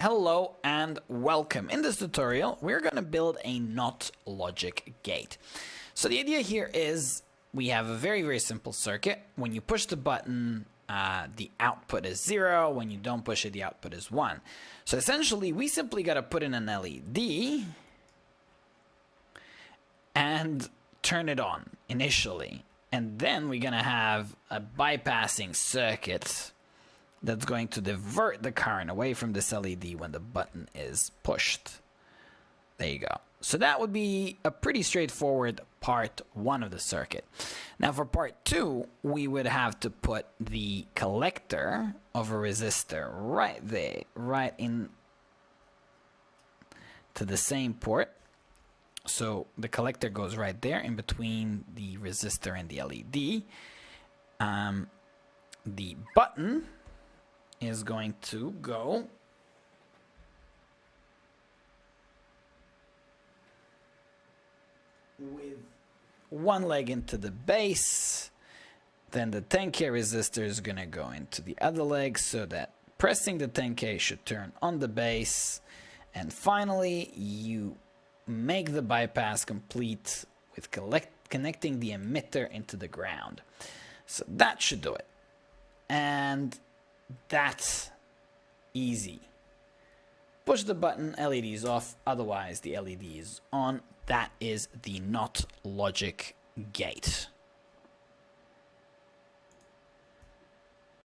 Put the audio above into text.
Hello and welcome. In this tutorial, we're going to build a NOT logic gate. So the idea here is we have a very simple circuit. When you push the button, the output is 0. When you don't push it, the output is 1. So essentially, we simply got to put in an LED and turn it on initially. And then we're going to have a bypassing circuit that's going to divert the current away from this LED when the button is pushed. There you go. So that would be a pretty straightforward part 1 of the circuit. Now for part 2, we would have to put the collector of a resistor right there, right in to the same port. So the collector goes right there in between the resistor and the LED. The button is going to go with one leg into the base, then the 10K resistor is going to go into the other leg, so that pressing the 10K should turn on the base, and finally you make the bypass complete with connecting the emitter into the ground. So that should do it. And that's easy. Push the button, LED is off, otherwise the LED is on. That is the NOT logic gate.